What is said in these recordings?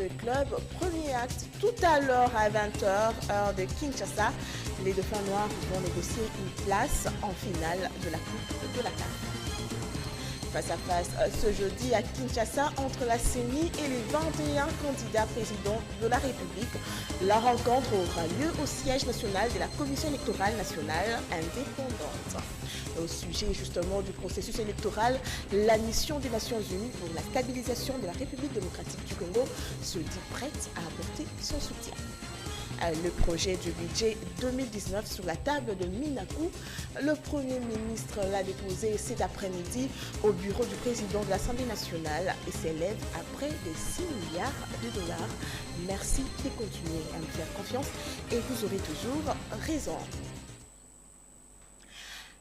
Club. Premier acte tout à l'heure à 20h, heure de Kinshasa. Les Dauphins Noirs vont négocier une place en finale de la Coupe de la CAF. Face à face ce jeudi à Kinshasa entre la CENI et les 21 candidats présidents de la République. La rencontre aura lieu au siège national de la Commission électorale nationale indépendante. Au sujet justement du processus électoral, la mission des Nations Unies pour la stabilisation de la République démocratique du Congo se dit prête à apporter son soutien. Le projet du budget 2019 sur la table de Minakou. Le Premier ministre l'a déposé cet après-midi au bureau du président de l'Assemblée nationale et s'élève à près de 6 milliards de dollars. Merci de continuer à nous faire confiance et vous aurez toujours raison.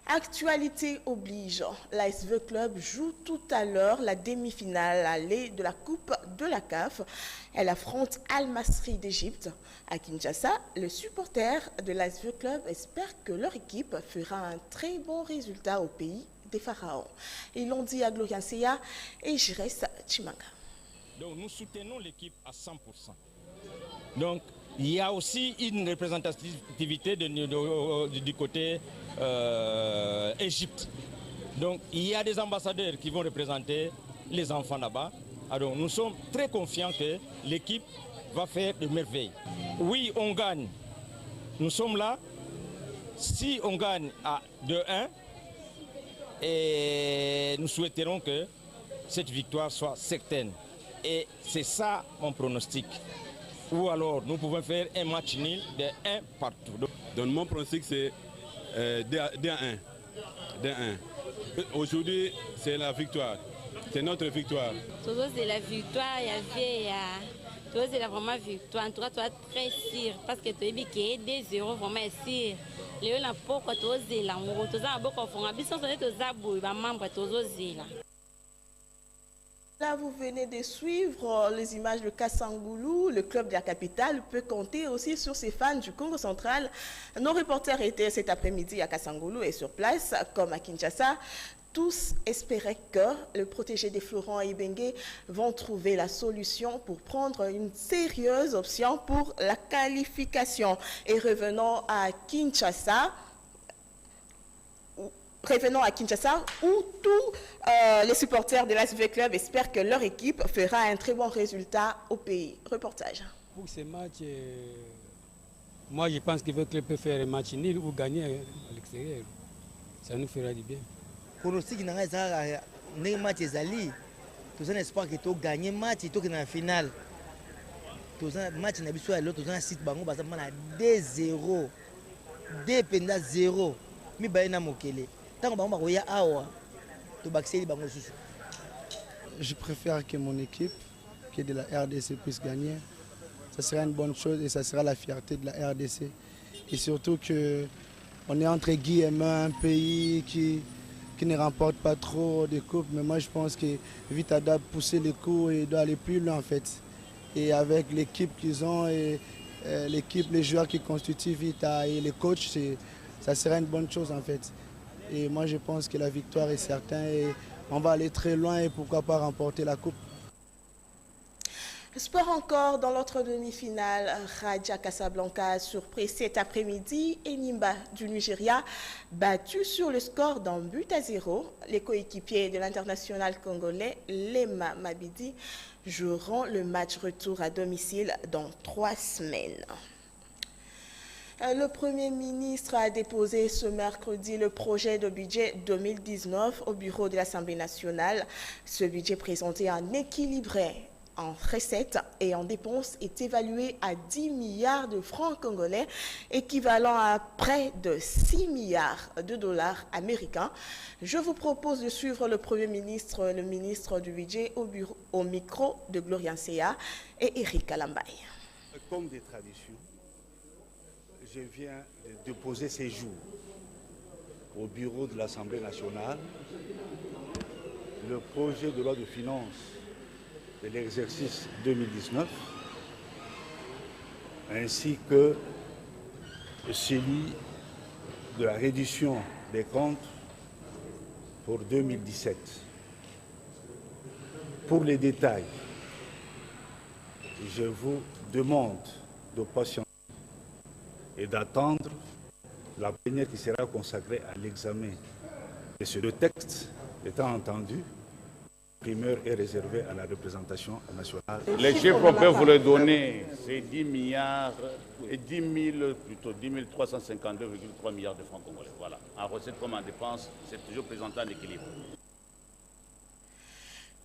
Actualité oblige, l'ASV Club joue tout à l'heure la demi-finale allée de la Coupe de la CAF. Elle affronte Al Masry d'Égypte. À Kinshasa, les supporters de l'ASV Club espèrent que leur équipe fera un très bon résultat au pays des Pharaons. Ils l'ont dit à Gloria Nseya et Jires Chimanga. Donc nous soutenons l'équipe à 100%. Donc il y a aussi une représentativité du côté Égypte. Donc il y a des ambassadeurs qui vont représenter les enfants là-bas. Alors nous sommes très confiants que l'équipe va faire de merveilles. Oui, on gagne. Nous sommes là. Si on gagne à 2-1, et nous souhaiterons que cette victoire soit certaine. Et c'est ça mon pronostic. Ou alors nous pouvons faire un match nul de 1 partout. Donc mon pronostic c'est 2-1. Aujourd'hui c'est la victoire. C'est notre victoire. C'est la victoire, il y avait c'est vraiment victoire. En tout cas, tu es très sûr parce que tu es biqué 2-0 vraiment sûr. Les gens pourquoi tu es là, tu as beaucoup de ambition, tu es membre, tu es là. Là, vous venez de suivre les images de Kassangoulou. Le club de la capitale peut compter aussi sur ses fans du Congo central. Nos reporters étaient cet après-midi à Kassangoulou et sur place, comme à Kinshasa. Tous espéraient que le protégé des Florent et Ibenge vont trouver la solution pour prendre une sérieuse option pour la qualification. Et revenons à Kinshasa. Où tous les supporters de l'ASV Club espèrent que leur équipe fera un très bon résultat au pays. Reportage. Pour ce match, moi je pense que le club peut faire un match nul ou gagner à l'extérieur. Ça nous fera du bien. Pour nous, si nous avons un match, nous avons espoir que nous gagnions le match et nous la finale. Nous avons un match, nous avons un site, nous avons 2-0. 2-0. Mais nous avons je préfère que mon équipe, qui est de la RDC, puisse gagner. Ça sera une bonne chose et ça sera la fierté de la RDC. Et surtout qu'on est entre guillemets un pays qui ne remporte pas trop de coupes. Mais moi je pense que Vita doit pousser les coups et doit aller plus loin en fait. Et avec l'équipe qu'ils ont et l'équipe, les joueurs qui constituent Vita et les coachs, ça sera une bonne chose en fait. Et moi je pense que la victoire est certaine et on va aller très loin et pourquoi pas remporter la coupe. Sport encore dans l'autre demi-finale, Raja Casablanca a surpris cet après-midi et Nimba du Nigeria battu sur le score d'un but à 0. Les coéquipiers de l'international congolais Lema Mabidi joueront le match retour à domicile dans 3 semaines. Le Premier ministre a déposé ce mercredi le projet de budget 2019 au bureau de l'Assemblée nationale. Ce budget présenté en équilibré en recettes et en dépenses est évalué à 10 milliards de francs congolais, équivalent à près de 6 milliards de dollars américains. Je vous propose de suivre le Premier ministre, le ministre du budget au micro de Gloria Nseya et Eric Kalambay. Comme des traditions, je viens de déposer ces jours au bureau de l'Assemblée nationale le projet de loi de finances de l'exercice 2019 ainsi que celui de la réduction des comptes pour 2017. Pour les détails, je vous demande de patienter et d'attendre la plénière qui sera consacrée à l'examen de ce texte, étant entendu, primeur est réservé à la représentation nationale. Les chiffres qu'on peut vous les donner, c'est 10 milliards, et 10 352,3 milliards de francs congolais. Voilà. En recette comme en dépense, c'est toujours présenté en équilibre.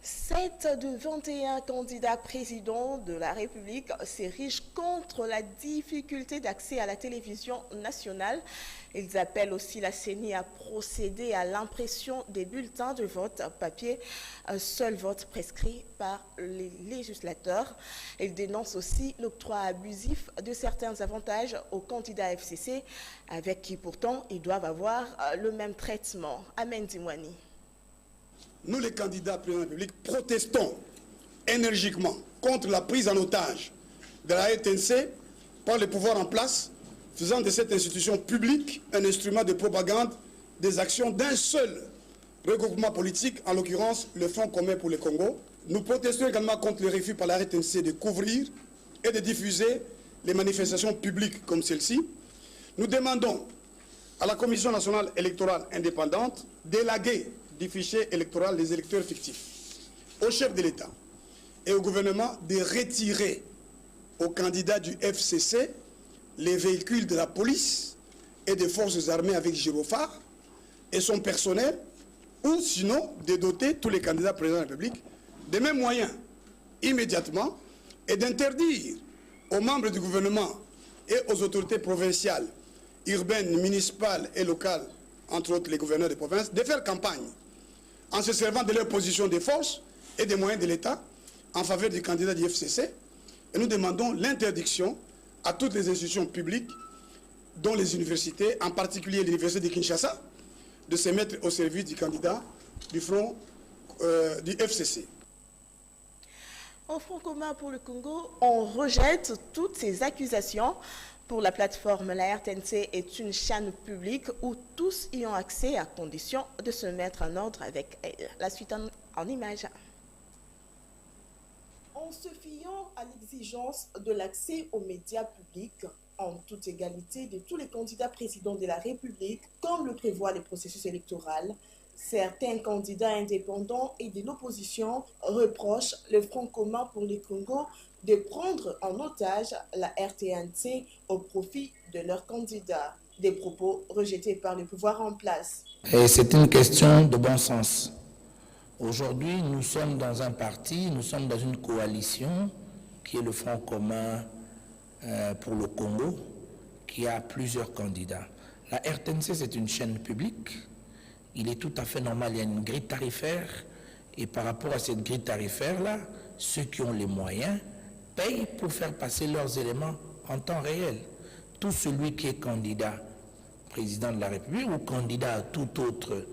7 de 21 candidats présidents de la République s'érigent contre la difficulté d'accès à la télévision nationale. Ils appellent aussi la CENI à procéder à l'impression des bulletins de vote papier, un seul vote prescrit par les législateurs. Ils dénoncent aussi l'octroi abusif de certains avantages aux candidats FCC, avec qui pourtant ils doivent avoir le même traitement. Amen Dimwani. Nous, les candidats présidents de la République, protestons énergiquement contre la prise en otage de la RTNC par les pouvoirs en place, faisant de cette institution publique un instrument de propagande des actions d'un seul regroupement politique, en l'occurrence le Front commun pour le Congo. Nous protestons également contre le refus par la RTNC de couvrir et de diffuser les manifestations publiques comme celle-ci. Nous demandons à la Commission nationale électorale indépendante d'élaguer du fichier électoral des électeurs fictifs, au chef de l'État et au gouvernement de retirer aux candidats du FCC les véhicules de la police et des forces armées avec gyrophare et son personnel, ou sinon de doter tous les candidats présidents de la République des mêmes moyens immédiatement et d'interdire aux membres du gouvernement et aux autorités provinciales, urbaines, municipales et locales, entre autres les gouverneurs de province, de faire campagne en se servant de leur position de force et des moyens de l'État en faveur du candidat du FCC. Et nous demandons l'interdiction à toutes les institutions publiques, dont les universités, en particulier l'université de Kinshasa, de se mettre au service du candidat du Front du FCC. Au Front commun pour le Congo, on rejette toutes ces accusations. Pour la plateforme, la RTNC est une chaîne publique où tous y ont accès à condition de se mettre en ordre avec elle. La suite en images. En se fiant à l'exigence de l'accès aux médias publics, en toute égalité de tous les candidats présidents de la République, comme le prévoit le processus électoral, certains candidats indépendants et de l'opposition reprochent le Front commun pour le Congo de prendre en otage la RTNC au profit de leurs candidats. Des propos rejetés par le pouvoir en place. Et c'est une question de bon sens. Aujourd'hui, nous sommes dans un parti, nous sommes dans une coalition qui est le Front commun pour le Congo, qui a plusieurs candidats. La RTNC, c'est une chaîne publique. Il est tout à fait normal, il y a une grille tarifaire. Et par rapport à cette grille tarifaire-là, ceux qui ont les moyens payent pour faire passer leurs éléments en temps réel. Tout celui qui est candidat président de la République ou candidat à tout autre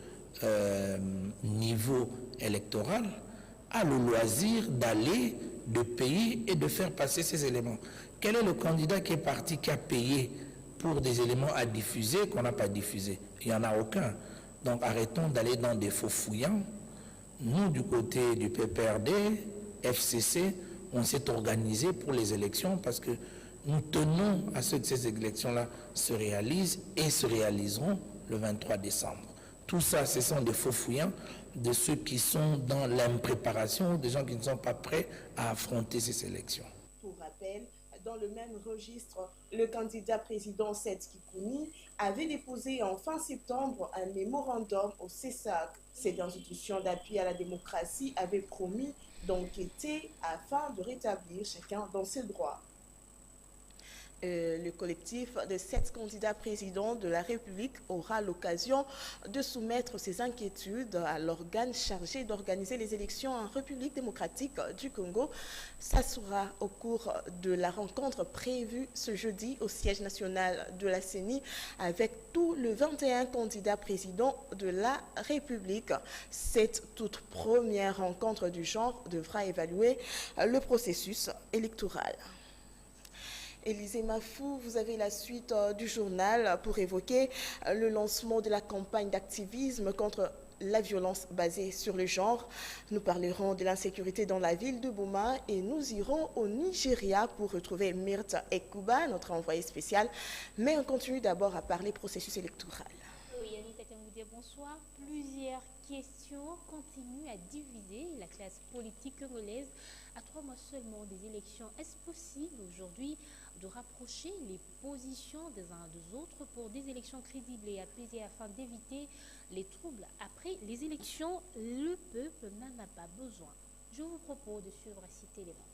niveau électoral a le loisir d'aller, de payer et de faire passer ces éléments. Quel est le candidat qui est parti, qui a payé pour des éléments à diffuser qu'on n'a pas diffusés? Il n'y en a aucun. Donc arrêtons d'aller dans des faux fouillants. Nous, du côté du PPRD, FCC, on s'est organisé pour les élections parce que nous tenons à ce que ces élections-là se réalisent et se réaliseront le 23 décembre. Tout ça, ce sont des faux fouillants de ceux qui sont dans l'impréparation, des gens qui ne sont pas prêts à affronter ces élections. Pour rappel, dans le même registre, le candidat président Seth Kikouni avait déposé en fin septembre un mémorandum au CESAC. Cette institution d'appui à la démocratie avait promis d'enquêter afin de rétablir chacun dans ses droits. Le collectif de 7 candidats présidents de la République aura l'occasion de soumettre ses inquiétudes à l'organe chargé d'organiser les élections en République démocratique du Congo. Ça sera au cours de la rencontre prévue ce jeudi au siège national de la CENI avec tous les 21 candidats présidents de la République. Cette toute première rencontre du genre devra évaluer le processus électoral. Élisée Mafou, vous avez la suite du journal pour évoquer le lancement de la campagne d'activisme contre la violence basée sur le genre. Nous parlerons de l'insécurité dans la ville de Bouma et nous irons au Nigeria pour retrouver Myrthe Ekuba, notre envoyé spécial. Mais on continue d'abord à parler processus électoral. Oui, Anita Tangoudé, bonsoir. Plusieurs questions continuent à diviser la classe politique congolaise à 3 mois seulement des élections. Est-ce possible aujourd'hui de rapprocher les positions des uns des autres pour des élections crédibles et apaisées afin d'éviter les troubles? Après les élections, le peuple n'en a pas besoin. Je vous propose de suivre cet élément.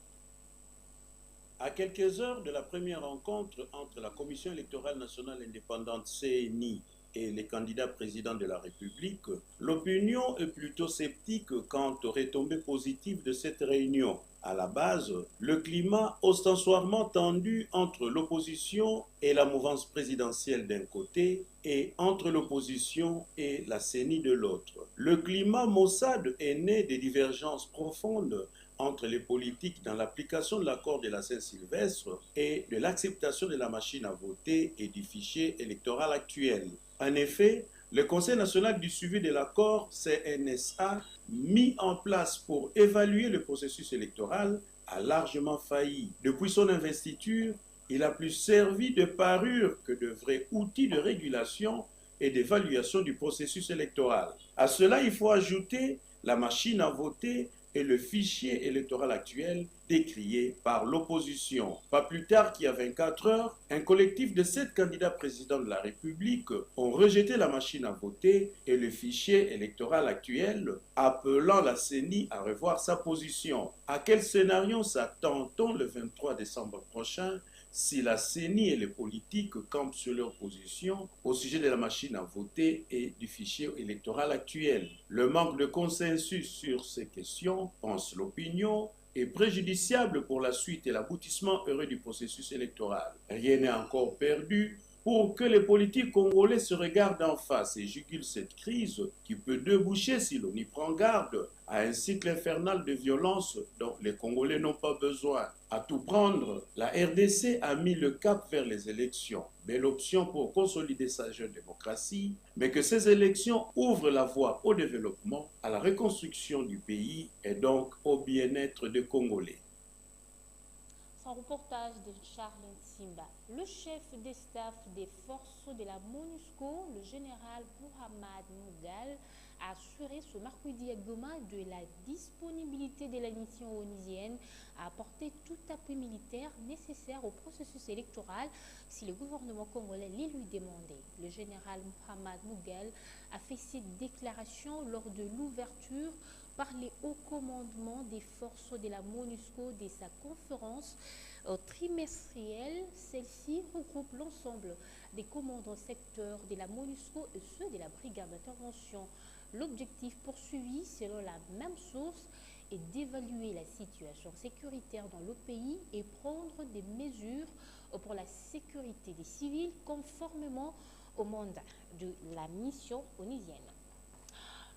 À quelques heures de la première rencontre entre la Commission électorale nationale indépendante CENI et les candidats présidents de la République, l'opinion est plutôt sceptique quant aux retombées positives de cette réunion. À la base, le climat ostensoirement tendu entre l'opposition et la mouvance présidentielle d'un côté et entre l'opposition et la CENI de l'autre. Le climat maussade est né des divergences profondes entre les politiques dans l'application de l'accord de la Saint-Sylvestre et de l'acceptation de la machine à voter et du fichier électoral actuel. En effet, le Conseil national du suivi de l'accord CNSA, mis en place pour évaluer le processus électoral, a largement failli. Depuis son investiture, il a plus servi de parure que de vrai outil de régulation et d'évaluation du processus électoral. À cela, il faut ajouter la machine à voter et le fichier électoral actuel décrié par l'opposition. Pas plus tard qu'il y a 24 heures, un collectif de 7 candidats présidents de la République ont rejeté la machine à voter et le fichier électoral actuel, appelant la CENI à revoir sa position. À quel scénario s'attend-on le 23 décembre prochain si la CENI et les politiques campent sur leur position au sujet de la machine à voter et du fichier électoral actuel? Le manque de consensus sur ces questions, pense l'opinion, est préjudiciable pour la suite et l'aboutissement heureux du processus électoral. Rien n'est encore perdu pour que les politiques congolais se regardent en face et jugulent cette crise qui peut déboucher, si l'on y prend garde, à un cycle infernal de violence dont les Congolais n'ont pas besoin. À tout prendre, la RDC a mis le cap vers les élections. Belle option pour consolider sa jeune démocratie, mais que ces élections ouvrent la voie au développement, à la reconstruction du pays et donc au bien-être des Congolais. Sans reportage de Charles Simba, le chef des staffs des forces de la MONUSCO, le général Mohamed Mougal, a assuré ce mercredi à Goma de la disponibilité de la mission onusienne à apporter tout appui militaire nécessaire au processus électoral si le gouvernement congolais les lui demandait. Le général Mohamed Mougal a fait cette déclaration lors de l'ouverture par les hauts commandements des forces de la MONUSCO de sa conférence trimestrielle. Celle-ci regroupe l'ensemble des commandants secteurs de la MONUSCO et ceux de la brigade d'intervention. L'objectif poursuivi, selon la même source, est d'évaluer la situation sécuritaire dans le pays et prendre des mesures pour la sécurité des civils conformément au mandat de la mission onusienne.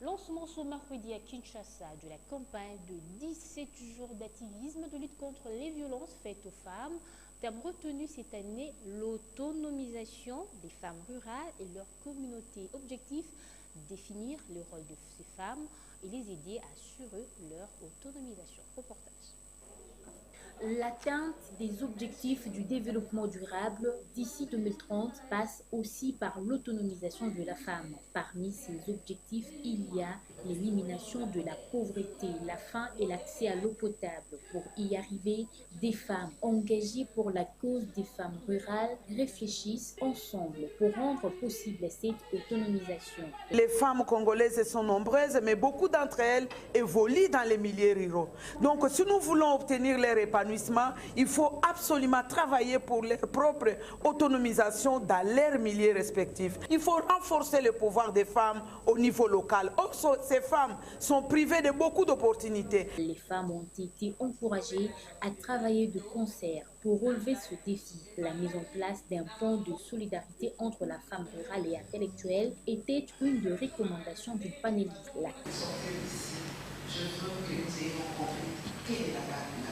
Lancement ce mercredi à Kinshasa de la campagne de 17 jours d'activisme de lutte contre les violences faites aux femmes. Thème retenu cette année, l'autonomisation des femmes rurales et leur communauté. Objectif, définir le rôle de ces femmes et les aider à assurer leur autonomisation. Reportage. L'atteinte des objectifs du développement durable d'ici 2030 passe aussi par l'autonomisation de la femme. Parmi ces objectifs, il y a l'élimination de la pauvreté, la faim et l'accès à l'eau potable. Pour y arriver, des femmes engagées pour la cause des femmes rurales réfléchissent ensemble pour rendre possible cette autonomisation. Les femmes congolaises sont nombreuses, mais beaucoup d'entre elles évoluent dans les milieux ruraux. Donc, si nous voulons obtenir leur épanouissement, il faut absolument travailler pour leur propre autonomisation dans leurs milieux respectifs. Il faut renforcer le pouvoir des femmes au niveau local. Or, ces femmes sont privées de beaucoup d'opportunités. Les femmes ont été encouragées à travailler de concert pour relever ce défi. La mise en place d'un pont de solidarité entre la femme rurale et intellectuelle était une des recommandations du panéliste. Je veux que nous ayons compris quelle est la part de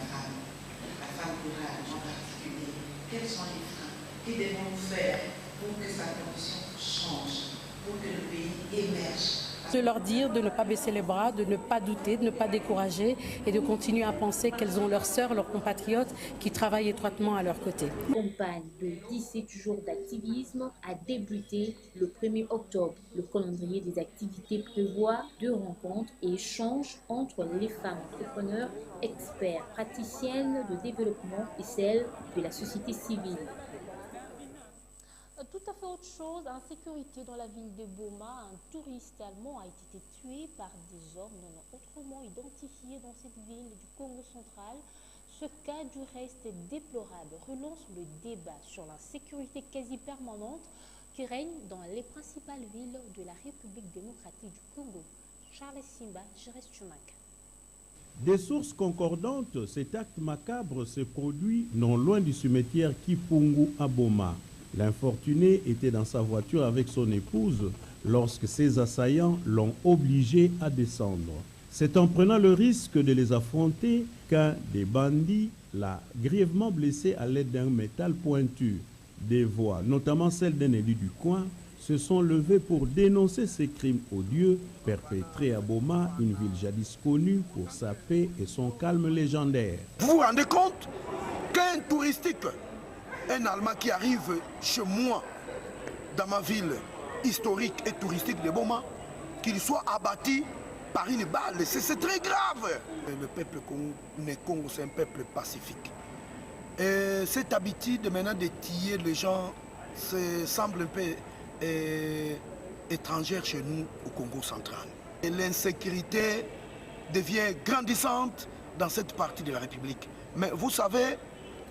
la femme rurale en particulier. Quels sont les freins? Que devons-nous faire pour que sa condition change, pour que le pays émerge? Parce De leur dire de ne pas baisser les bras, de ne pas douter, de ne pas décourager et de continuer à penser qu'elles ont leurs sœurs, leurs compatriotes qui travaillent étroitement à leur côté. La campagne de 17 jours d'activisme a débuté le 1er octobre. Le calendrier des activités prévoit 2 rencontres et échanges entre les femmes entrepreneurs, experts, praticiennes de développement et celles de la société civile. Tout à fait autre chose, insécurité dans la ville de Boma. Un touriste allemand a été tué par des hommes non autrement identifiés dans cette ville du Congo central. Ce cas du reste déplorable relance le débat sur l'insécurité quasi permanente qui règne dans les principales villes de la République démocratique du Congo. Charles Simba, Jérès Chumak. Des sources concordantes, cet acte macabre se produit non loin du cimetière Kipungu à Boma. L'infortuné était dans sa voiture avec son épouse lorsque ses assaillants l'ont obligé à descendre. C'est en prenant le risque de les affronter qu'un des bandits l'a grièvement blessé à l'aide d'un métal pointu. Des voix, notamment celle d'un élu du coin, se sont levées pour dénoncer ces crimes odieux perpétrés à Boma, une ville jadis connue pour sa paix et son calme légendaire. Vous vous rendez compte qu'un touristique, un Allemand qui arrive chez moi, dans ma ville historique et touristique de Boma, qu'il soit abattu par une balle, c'est très grave. Le peuple Congo, c'est un peuple pacifique. Et cette habitude maintenant de tuer les gens semble un peu étrangère chez nous au Congo central. L'insécurité devient grandissante dans cette partie de la République. Mais vous savez,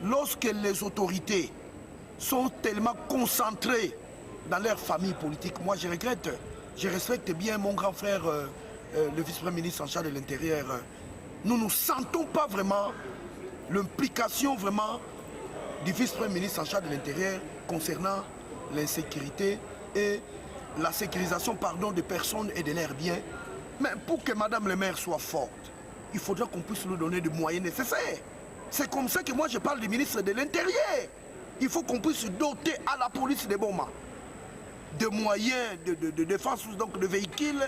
lorsque les autorités sont tellement concentrées dans leur famille politique, moi je regrette, je respecte bien mon grand frère, le vice-premier ministre en charge de l'Intérieur. Nous ne sentons pas vraiment l'implication vraiment du vice-premier ministre en charge de l'Intérieur concernant l'insécurité et la sécurisation des personnes et de leurs biens. Mais pour que Madame le maire soit forte, il faudra qu'on puisse nous donner des moyens nécessaires. C'est comme ça que moi je parle du ministre de l'Intérieur. Il faut qu'on puisse doter à la police de Boma de moyens de défense, donc de véhicules,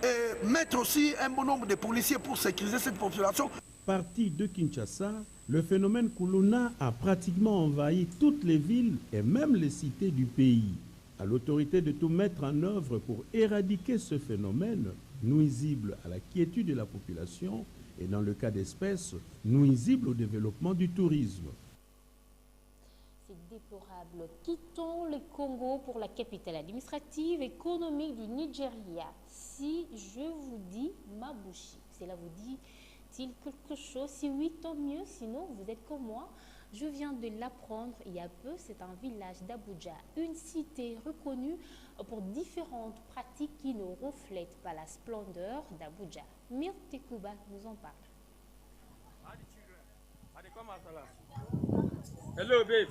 et mettre aussi un bon nombre de policiers pour sécuriser cette population. Parti de Kinshasa, le phénomène Kuluna a pratiquement envahi toutes les villes et même les cités du pays. À l'autorité de tout mettre en œuvre pour éradiquer ce phénomène nuisible à la quiétude de la population et dans le cas d'espèce, nuisible au développement du tourisme. C'est déplorable. Quittons le Congo pour la capitale administrative et économique du Nigeria. Si je vous dis Mabushi, cela vous dit-il quelque chose? Si oui, tant mieux. Sinon, vous êtes comme moi. Je viens de l'apprendre il y a peu. C'est un village d'Abuja, une cité reconnue pour différentes pratiques qui ne reflètent pas la splendeur d'Abuja. Myrte Tekouba nous en parle. Hello, babe.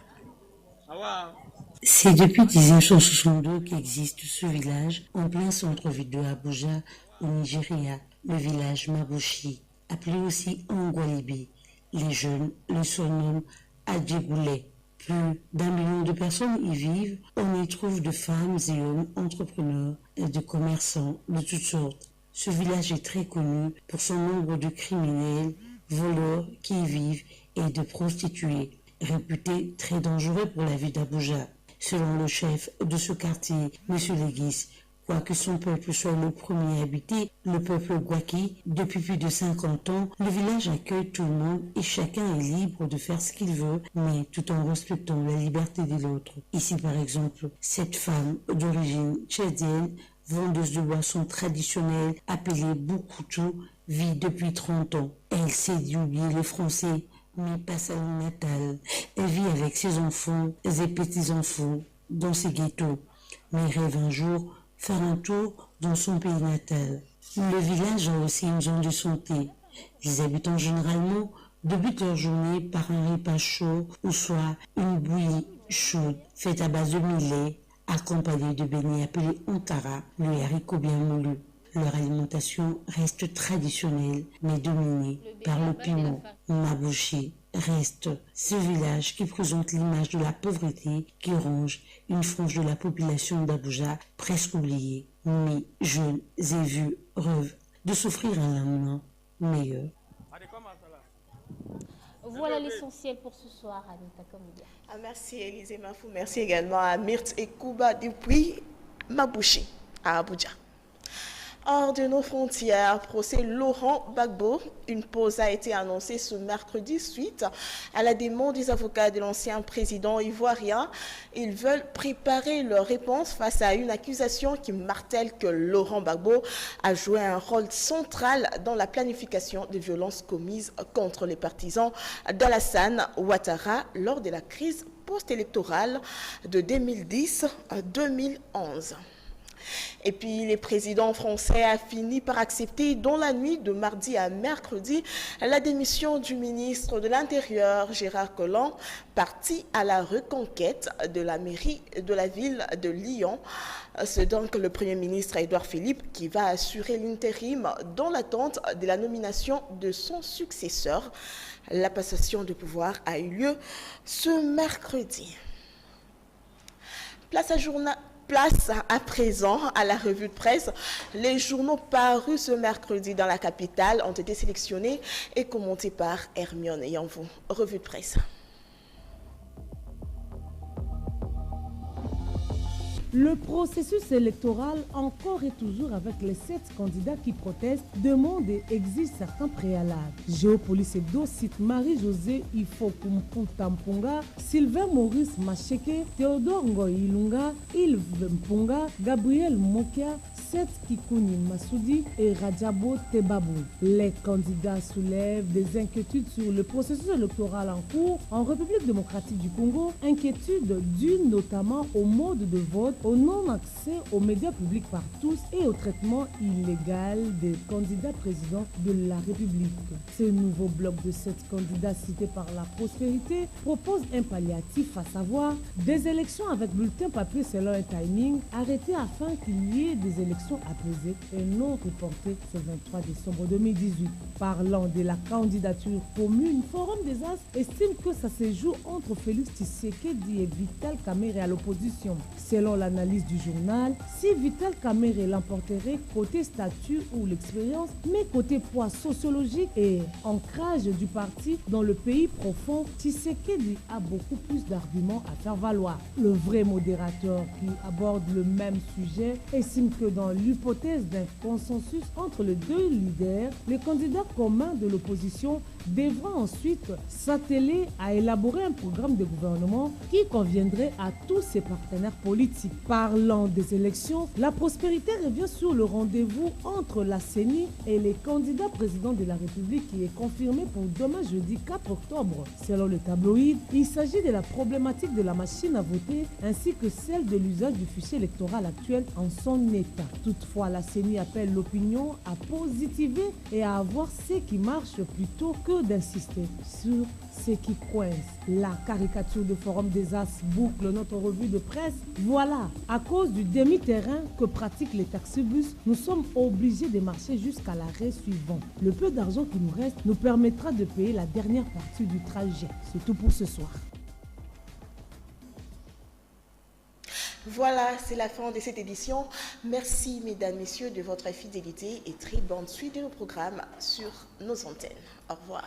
C'est depuis 1962 qu'existe ce village en plein centre-ville de Abuja, au Nigeria, le village Mabushi, appelé aussi Angwalibi. Les jeunes le surnomment Adjegoulé. Plus d'1 million de personnes y vivent. On y trouve de femmes et hommes entrepreneurs et de commerçants de toutes sortes. Ce village est très connu pour son nombre de criminels, voleurs qui y vivent et de prostituées, réputés très dangereux pour la vie d'Abuja. Selon le chef de ce quartier, M. Legis, quoique son peuple soit le premier habité, le peuple Gwaki, depuis plus de 50 ans, le village accueille tout le monde et chacun est libre de faire ce qu'il veut, mais tout en respectant la liberté de l'autre. Ici, par exemple, cette femme d'origine tchadienne, vendeuse de boissons traditionnelles appelée Boukoutou, vit depuis 30 ans. Elle sait oublier le français, mais pas sa langue natale. Elle vit avec ses enfants et petits-enfants dans ses ghettos, mais rêve un jour faire un tour dans son pays natal. Le village a aussi une zone de santé. Les habitants généralement débutent leur journée par un repas chaud ou soit une bouillie chaude faite à base de millet, accompagnée de beignets appelés ontara, le haricot bien moulu. Leur alimentation reste traditionnelle, mais dominée par le piment Mabushi. reste ce village qui présente l'image de la pauvreté qui ronge une frange de la population d'Abuja presque oubliée. Mais jeunes et vieux rêvent de s'offrir un lendemain meilleur. Voilà l'essentiel pour ce soir, Anita Komedia. Merci Élisée Mafou, merci également à Myrthe et Kouba depuis Mabouchi à Abuja. Hors de nos frontières, procès Laurent Gbagbo. Une pause a été annoncée ce mercredi suite à la demande des avocats de l'ancien président ivoirien. Ils veulent préparer leur réponse face à une accusation qui martèle que Laurent Gbagbo a joué un rôle central dans la planification des violences commises contre les partisans d'Alassane Ouattara lors de la crise post-électorale de 2010 à 2011. Et puis, le président français a fini par accepter dans la nuit de mardi à mercredi la démission du ministre de l'Intérieur, Gérard Collomb, parti à la reconquête de la mairie de la ville de Lyon. C'est donc le Premier ministre Édouard Philippe qui va assurer l'intérim dans l'attente de la nomination de son successeur. La passation de pouvoir a eu lieu ce mercredi. Place à présent à la revue de presse. Les journaux parus ce mercredi dans la capitale ont été sélectionnés et commentés par Hermione Yanvou. Revue de presse. Le processus électoral, encore et toujours avec les 7 candidats qui protestent, demande et exige certains préalables. Géopolis Hebdo cite Marie-Josée Ifokumpuntampunga, Sylvain Maurice Macheke, Théodore Ngoïlunga, Yves Mpunga, Gabriel Mokia, Seth Kikuni Massoudi et Rajabo Tebabou. Les candidats soulèvent des inquiétudes sur le processus électoral en cours en République démocratique du Congo, inquiétudes dues notamment au mode de vote, au non-accès aux médias publics par tous et au traitement illégal des candidats présidents de la République. Ce nouveau bloc de 7 candidats cités par la prospérité propose un palliatif, à savoir des élections avec bulletin papier selon un timing arrêté afin qu'il y ait des élections apaisées et non reportées ce 23 décembre 2018. Parlant de la candidature commune, Forum des As estime que ça se joue entre Félix Tshisekedi et Vital Kamerhe à l'opposition. Selon l'analyse du journal, si Vital Kamerhe l'emporterait côté statut ou l'expérience, mais côté poids sociologique et ancrage du parti dans le pays profond, Tshisekedi a beaucoup plus d'arguments à faire valoir. Le vrai modérateur qui aborde le même sujet estime que dans l'hypothèse d'un consensus entre les deux leaders, les candidats communs de l'opposition devront ensuite s'atteler à élaborer un programme de gouvernement qui conviendrait à tous ses partenaires politiques. Parlant des élections, la prospérité revient sur le rendez-vous entre la CENI et les candidats présidents de la République qui est confirmé pour demain jeudi 4 octobre. Selon le tabloïd, il s'agit de la problématique de la machine à voter ainsi que celle de l'usage du fichier électoral actuel en son état. Toutefois, la CENI appelle l'opinion à positiver et à avoir ce qui marche plutôt que d'insister sur ce qui coince. La caricature de Forum des As boucle notre revue de presse. Voilà, à cause du demi-terrain que pratiquent les taxibus, nous sommes obligés de marcher jusqu'à l'arrêt suivant. Le peu d'argent qui nous reste nous permettra de payer la dernière partie du trajet. C'est tout pour ce soir. Voilà, c'est la fin de cette édition. Merci, mesdames, messieurs, de votre fidélité et très bonne suite de nos programmes sur nos antennes. Au revoir.